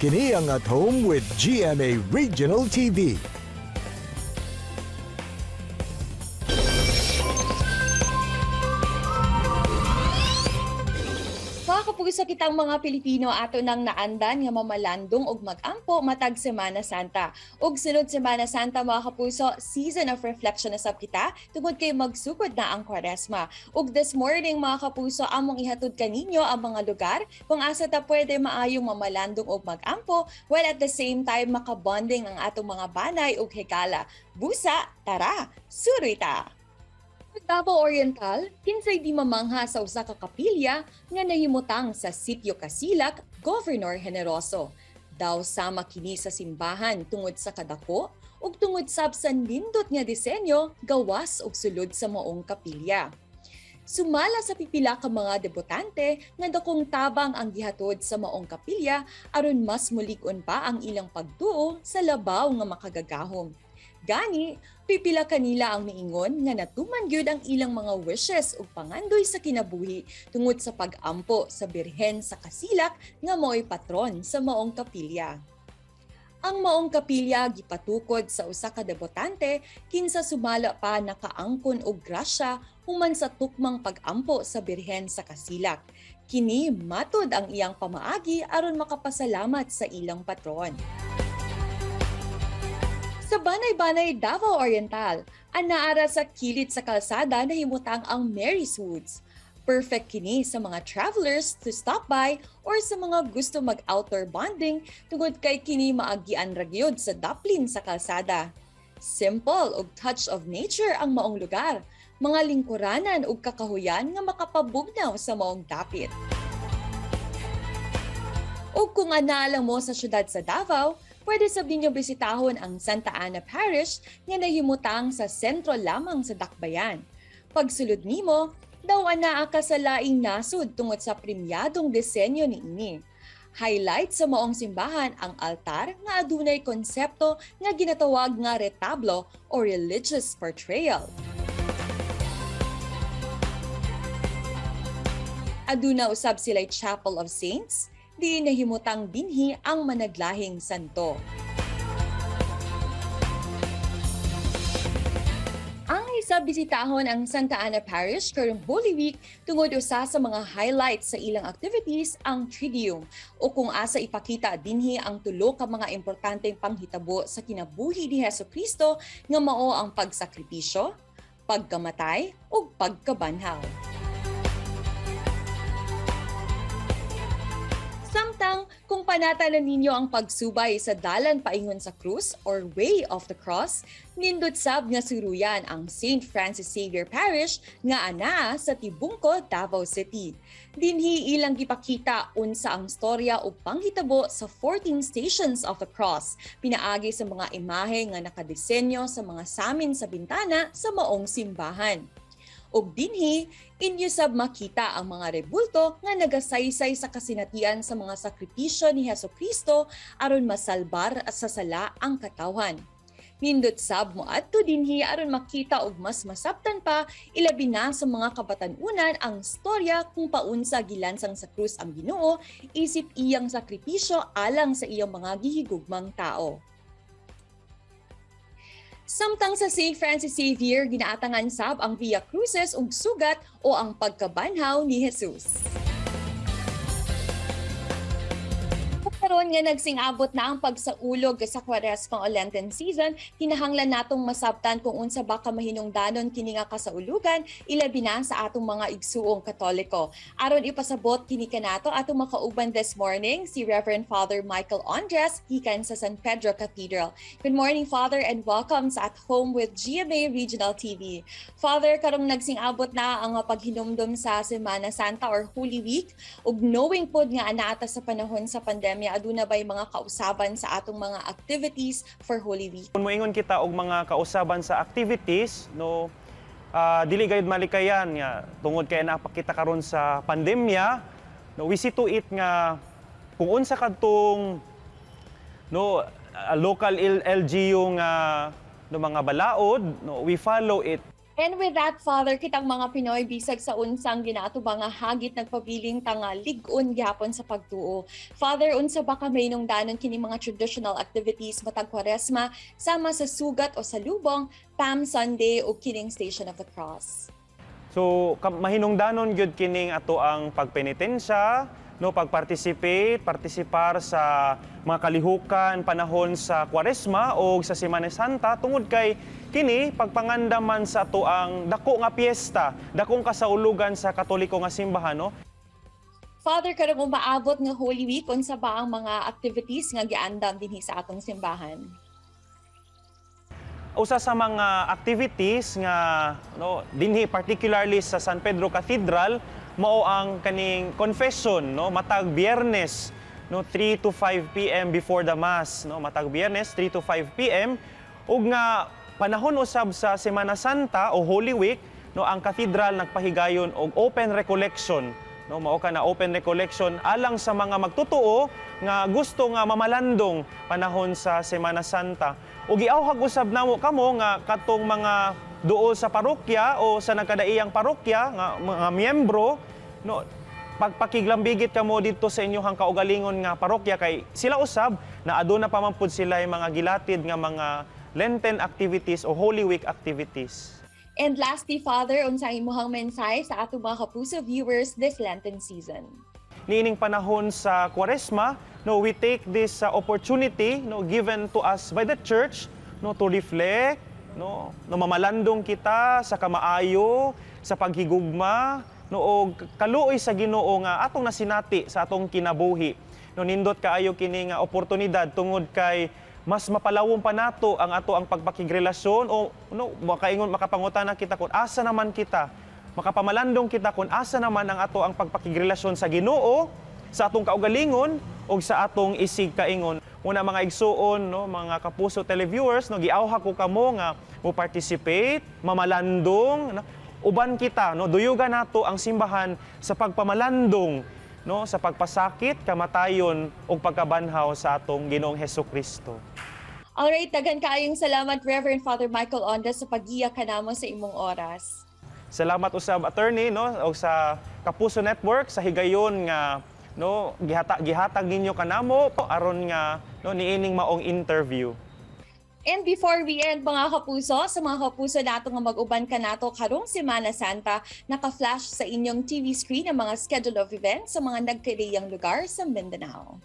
Kini ang At Home with GMA Regional TV. Mga kapuso kitang mga Pilipino ato nang naandan nga mamalandong og mag-ampo matag Semana Santa. Ug sunod Semana Santa mga kapuso, season of reflection na sab kita tungod kay magsugod na ang Kwaresma. Ug this morning mga kapuso, among ihatod kaninyo ang mga lugar kung asa ta pwede maayong mamalandong og mag-ampo while at the same time makabonding ang atong mga banay ug higala. Busa, tara, suroy ta! Davao Oriental, kinsay di mamangha sa usa ka kapilya nga nahimutang sa Sitio Casilak, Governor Generoso. Daw sama kini sa simbahan tungod sa kadako ug tungod sab sa nindot nga disenyo gawas ug sulod sa maong kapilya. Sumala sa pipila ka mga debutante nga dakong tabang ang gihatod sa maong kapilya aron mas mulig-on pa ang ilang pagtuo sa labaw nga makagagahom. Gani, pipila kanila ang miingon nga natuman gyud ang ilang mga wishes ug pangandoy sa kinabuhi tungod sa pag-ampo sa Birhen sa Casilak nga mo'y patron sa maong kapilya. Ang maong kapilya gipatukod sa usa ka debutante kinsa sumala pa nakaangkon og grasya human sa tukmang pag-ampo sa Birhen sa Casilak. Kini matud ang iyang pamaagi aron makapasalamat sa ilang patron. Sa Banay-Banay, Davao Oriental, anaara sa kilid sa kalsada na himutang ang Mary's Woods. Perfect kini sa mga travelers to stop by or sa mga gusto mag-outdoor bonding tungod kay kini maagian ragyod sa daplin sa kalsada. Simple ug touch of nature ang maong lugar, mga lingkuranan ug kakahuyan nga makapabugnaw sa maong dapit. Ug kung anaalang mo sa syudad sa Davao, pwede sab ninyo bisitahon ang Santa Ana Parish nga nahimutang sa sentro lamang sa Dakbayan. Pagsulod nimo, daw anaa ka sa laing nasud tungod sa premyadong disenyo niini. Highlight sa maong simbahan ang altar nga adunay konsepto nga ginatawag nga retablo o religious portrayal. Aduna usab sila'y Chapel of Saints, di nahimutang dinhi ang managlahing santo. Ang isa bisitahon ang Santa Ana Parish karong Holy Week tungod usa sa mga highlights sa ilang activities ang Triduum o kung asa ipakita dinhi ang tulo ka mga importanteng panghitabo sa kinabuhi ni Hesukristo nga mao ang pagsakripisyo, pagkamatay ug pagkabanhaw. Samtang kung panatanan ninyo ang pagsubay sa dalan paingon sa krus or Way of the Cross, nindot sab nga suruyan ang St. Francis Xavier Parish nga ana sa Tibungco, Davao City. Dinhi ilang gipakita unsa ang storya ug panghitabo sa 14 Stations of the Cross, pinaagi sa mga imahe nga nakadesenyo sa mga samin sa bintana sa maong simbahan. Og dinhi, inyo sab makita ang mga rebulto nga nagasaysay sa kasinatian sa mga sakripisyo ni Hesukristo aron masalbar sa sala ang katawhan. Nindot sab mo adto dinhi aron makita og mas masabtan pa ilabi na sa mga kabatan-unan ang storya kung paunsa gilansang sa krus ang Ginoo isip iyang sakripisyo alang sa iyang mga gihigugmang tao. Samtang sa St. Francis Xavier, ginaatangan sab ang Via Crucis ug sugat o ang pagkabanhaw ni Jesus. Karon nga nagsing-abot na ang pagsaulog sa Kwaresma o Lenten season, kinahanglan natong masabtan kung unsa ba ka mahinungdanon kini nga kasaulugan ilabi na sa atong mga igsuong Katoliko. Aron ipasabot kini kanato atong makauban this morning si Reverend Father Michael Andres gikan sa San Pedro Cathedral. Good morning, Father, and welcome sa At Home with GMA Regional TV. Father, karong nagsing-abot na ang paghinumdum sa Semana Santa or Holy Week ug knowing pod nga anaata sa panahon sa pandemya aduna bay mga kausaban sa atong mga activities for Holy Week? Kung moingon kita og mga kausaban sa activities, no, dili gayud malikayan nga tungod kay napakita karon sa pandemya, no, we see to it nga kung unsa kadtong no local LGU nga no mga balaod, no, we follow it. And with that, Father, kitang mga Pinoy bisag sa unsang ginatuba nga hagit nagpabiling tanga ligon gyapon sa pagtuo. Father, unsa ba kami nung danon kini mga traditional activities matag Kwaresma sama sa sugat o sa lubong, Palm Sunday o kining Station of the Cross? So mahinungdanon gyud kining ato ang pagpenitensya, no, partisipar sa mga kalihukan panahon sa Kwaresma o sa Semana Santa tungod kay kini pagpangandaman sa ato ang dako nga piyesta, dakong kasaulugan sa Katoliko nga simbahan, no. Father, karong umaabot nga Holy Week, unsa ba ang mga activities nga giandam dinhi sa atong simbahan? Usa sa mga activities nga no dinhi particularly sa San Pedro Cathedral mao ang kaning confession, no, matag Biyernes, no, 3 to 5 p.m. before the mass, no, matag Biyernes 3 to 5 p.m. ug nga panahon usab sa Semana Santa o Holy Week, no, ang cathedral nagpahigayon og open recollection, no, mao ka na open recollection alang sa mga magtutuo nga gusto nga mamalandong panahon sa Semana Santa. Ug giawhag usab namo kamo nga katong mga duol sa parokya o sa nagkadaiyang parokya nga mga miyembro, no, pagpakiglambigit kamo dito sa inyong kaugalingon nga parokya kay sila usab na aduna pa man pud sila yung mga gilatid nga mga Lenten activities o Holy Week activities. And lastly, Father, unsang imong mensahe sa atong mga kapuso viewers this Lenten season? Niining panahon sa Kwaresma, no, we take this opportunity, no, given to us by the church, no, to reflect, no mamalandong kita sa kamaayo, sa paghigugma, no, og kaluoy sa Ginoo nga atong nasinati sa atong kinabuhi. No, nindot kaayo kini nga oportunidad tungod kay mas mapalawom pa nato ang ato ang pagpakigrelasyon o no, makapangutana kita kung asa naman kita, makapamalandong kita kung asa naman ang ato ang pagpakigrelasyon sa Ginoo, sa atong kaugalingon o sa atong isig kaingon. Una mga igsuon, no, mga kapuso televiewers, no, giawha ko kamo nga mo participate, mamalandong, no, uban kita, no, duyugan nato ang simbahan sa pagpamalandong, no, sa pagpasakit, kamatayon ug pagkabanhaw sa atong Ginoong Hesukristo. Alright, daghan kaayong salamat Reverend Father Michael Onda sa paggiya kanamo sa imong oras. Salamat usab attorney, no, og sa Kapuso Network sa higayon nga no gihatag ninyo kanamo aron nga no niining maong interview. And before we end mga kapuso, sa mga kapuso nato nga mag-uban ka nato karong Semana Santa, naka-flash sa inyong TV screen ang mga schedule of events sa mga nagkariyang lugar sa Mindanao.